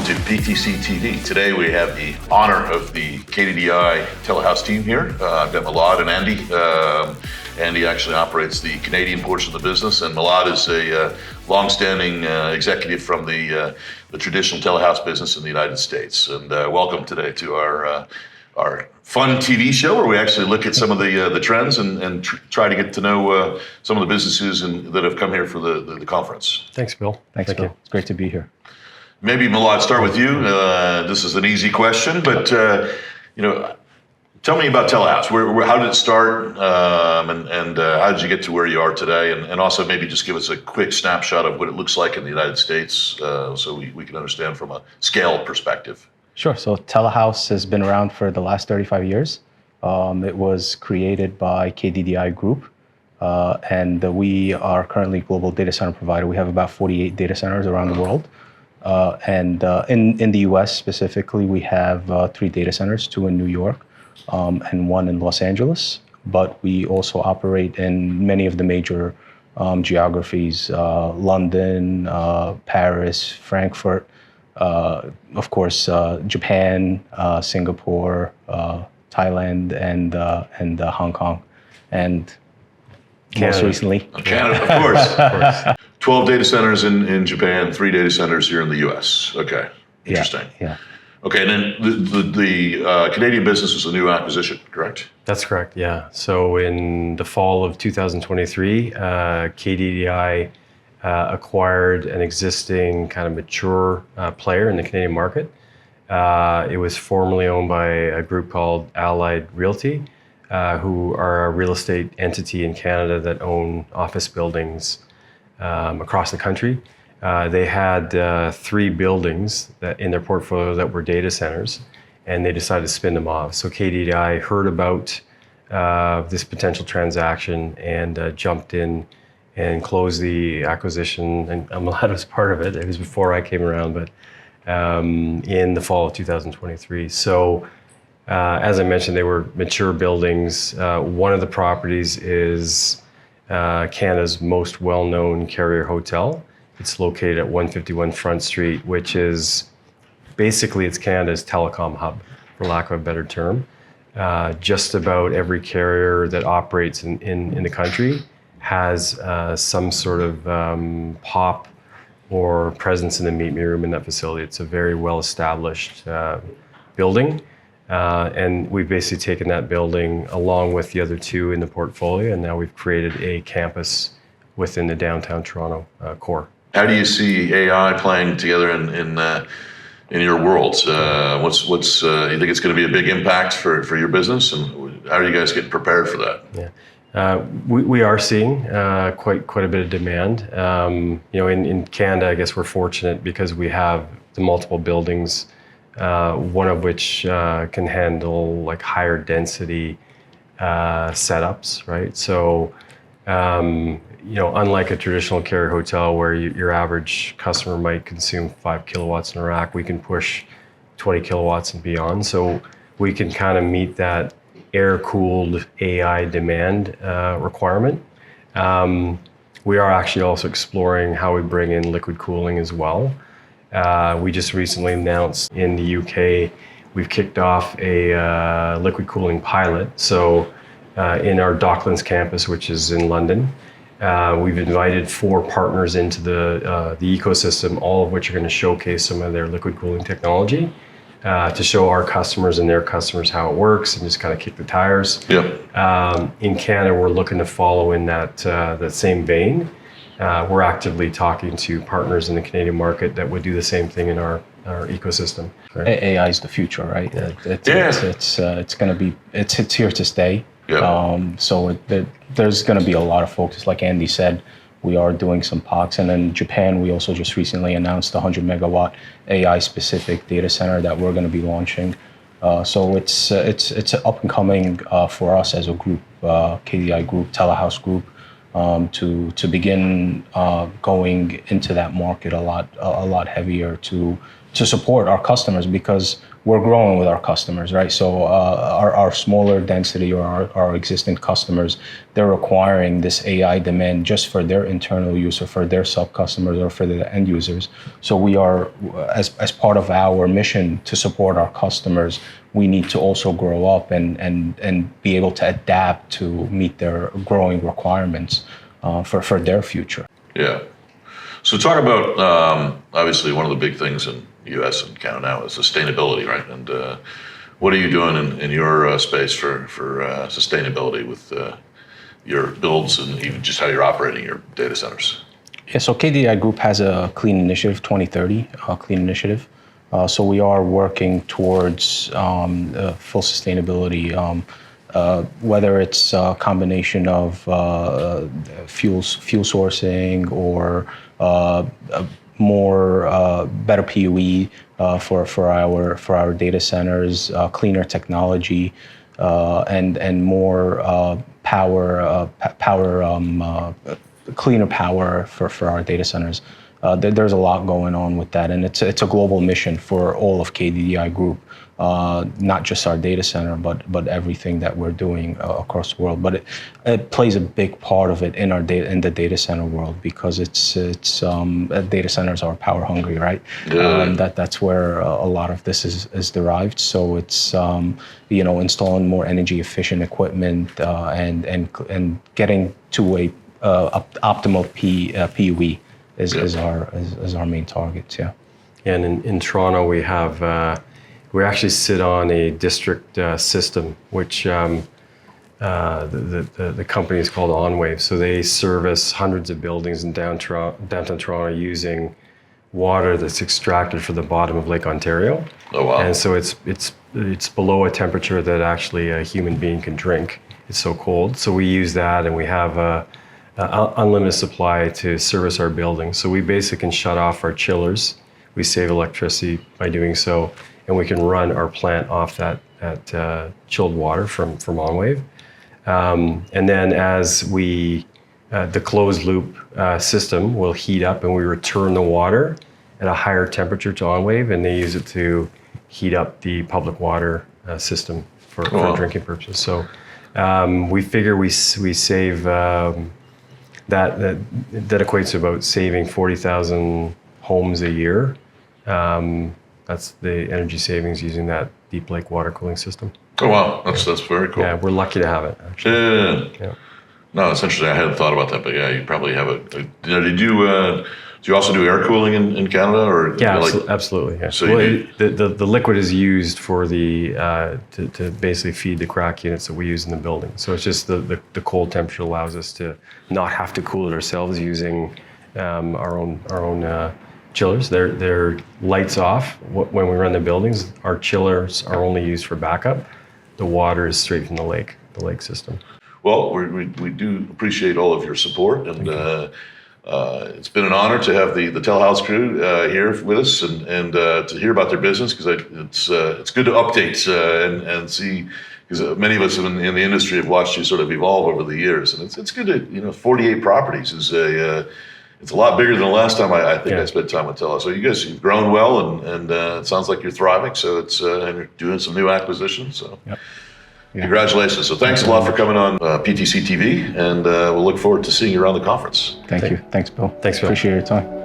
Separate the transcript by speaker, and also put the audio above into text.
Speaker 1: to PTC TV. Today we have the honor of the KDDI Telehouse team here. I've got Milad and Andy. Andy actually operates the Canadian portion of the business, and Milad is a long-standing executive from the traditional telehouse business in the United States. And welcome today to our fun TV show where we actually look at some of the trends and try to get to know some of the businesses that have come here for the conference.
Speaker 2: Thanks, Bill.
Speaker 3: Thank you. It's great to be here.
Speaker 1: Maybe Milad, start with you. This is an easy question, but tell me about Telehouse. How did it start, and how did you get to where you are today? And also maybe just give us a quick snapshot of what it looks like in the United States, so we can understand from a scale perspective.
Speaker 3: Sure. So Telehouse has been around for the last 35 years. It was created by KDDI Group, and we are currently a global data center provider. We have about 48 data centers around the world. And in the US specifically, we have 3 data centers, 2 in New York and 1 in Los Angeles. But we also operate in many of the major geographies, London, Paris, Frankfurt, of course, Japan, Singapore, Thailand, and Hong Kong, and
Speaker 2: Canada.
Speaker 3: Most recently,
Speaker 1: Canada, of course. 12 data centers in Japan, 3 data centers here in the US. Okay, interesting.
Speaker 3: Yeah.
Speaker 1: Okay, and then the Canadian business is a new acquisition, correct?
Speaker 2: That's correct, yeah. So in the fall of 2023, KDDI acquired an existing kind of mature player in the Canadian market. It was formerly owned by a group called Allied Realty, who are a real estate entity in Canada that own office buildings across the country. They had 3 buildings in their portfolio that were data centers, and they decided to spin them off. So KDDI heard about this potential transaction and jumped in and closed the acquisition. And Milad was part of it. It was before I came around, but in the fall of 2023. So as I mentioned, they were mature buildings. One of the properties is Canada's most well-known Carrier Hotel. It's located at 151 Front Street, which is basically it's Canada's telecom hub, for lack of a better term. Just about every carrier that operates in the country has some sort of POP or presence in the meet me room in that facility. It's a very well-established building. And we've basically taken that building along with the other 2 in the portfolio, and now we've created a campus within the downtown Toronto core. How
Speaker 1: do you see AI playing together in your worlds? What's you think it's going to be a big impact for your business, and how are you guys getting prepared for that?
Speaker 2: Yeah, we are seeing quite a bit of demand. In Canada, I guess we're fortunate because we have the multiple buildings. One of which can handle like higher density setups, right? So, unlike a traditional carrier hotel where your average customer might consume 5 kilowatts in a rack, we can push 20 kilowatts and beyond. So we can kind of meet that air-cooled AI demand requirement. We are actually also exploring how we bring in liquid cooling as well. We just recently announced in the UK, we've kicked off a liquid cooling pilot. So in our Docklands campus, which is in London, we've invited 4 partners into the ecosystem, all of which are going to showcase some of their liquid cooling technology to show our customers and their customers how it works and just kind of kick the tires.
Speaker 1: Yep.
Speaker 2: In Canada, we're looking to follow in that same vein. We're actively talking to partners in the Canadian market that would do the same thing in our ecosystem.
Speaker 3: AI is the future, right? It's going to be it's here to stay.
Speaker 1: Yeah.
Speaker 3: There's going to be a lot of focus, like Andy said. We are doing some POCs, and in Japan, we also just recently announced a 100 megawatt AI specific data center that we're going to be launching. So it's up and coming for us as a group, KDDI Group, Telehouse Group. to begin going into that market a lot heavier to support our customers, because we're growing with our customers, right? So our smaller density or our existing customers, they're requiring this AI demand just for their internal use or for their sub-customers or for the end users. So we are, as part of our mission to support our customers, we need to also grow up and be able to adapt to meet their growing requirements for their future.
Speaker 1: Yeah. So talk about, obviously, one of the big things in U.S. and Canada now is sustainability, right? And what are you doing in your space for sustainability with your builds and even just how you're operating your data centers?
Speaker 3: Yeah, so KDDI Group has a Clean Initiative 2030, Clean Initiative. So we are working towards full sustainability, whether it's a combination of fuel sourcing or better PUE for our data centers, cleaner technology, and more cleaner power for our data centers. There's a lot going on with that, and it's a global mission for all of KDDI Group, not just our data center, but everything that we're doing across the world. But it plays a big part of it in the data center world, because it's data centers are power hungry, right? That's where a lot of this is derived. So it's installing more energy efficient equipment and getting to a optimal PUE. Is our main target, yeah.
Speaker 2: And in Toronto, we have we actually sit on a district system, which the company is called OnWave. So they service hundreds of buildings in downtown Toronto using water that's extracted from the bottom of Lake Ontario.
Speaker 1: Oh wow!
Speaker 2: And so it's below a temperature that actually a human being can drink. It's so cold. So we use that, and we have unlimited supply to service our buildings. So we basically can shut off our chillers. We save electricity by doing so, and we can run our plant off that chilled water from OnWave. And then as the closed loop system will heat up, and we return the water at a higher temperature to OnWave, and they use it to heat up the public water system for drinking purposes. So we figure we save that equates to about saving 40,000 homes a year. That's the energy savings using that deep lake water cooling system.
Speaker 1: Oh wow, that's very cool.
Speaker 2: Yeah, we're lucky to have it, actually.
Speaker 1: Yeah. No, it's interesting. I hadn't thought about that, but yeah, you probably have do you also do air cooling in Canada, or?
Speaker 2: Yeah, absolutely. Yeah.
Speaker 1: So
Speaker 2: the liquid is used for to basically feed the crack units that we use in the building. So it's just the cold temperature allows us to not have to cool it ourselves using our own chillers. They're lights off when we run the buildings. Our chillers are only used for backup. The water is straight from the lake system.
Speaker 1: Well, we do appreciate all of your support, and it's been an honor to have the Telehouse crew here with us and to hear about their business, because it's good to update and see, because many of us in the industry have watched you sort of evolve over the years, and it's good to 48 properties is it's a lot bigger than the last time I think I spent time with Telehouse. So you guys have grown well, and it sounds like you're thriving. So and you're doing some new acquisitions. So. Yep. Yeah. Congratulations. So thanks a lot for coming on PTC TV, and we'll look forward to seeing you around the conference.
Speaker 3: Thank you. Thanks, Bill.
Speaker 2: Thanks, Bill.
Speaker 3: Appreciate your time.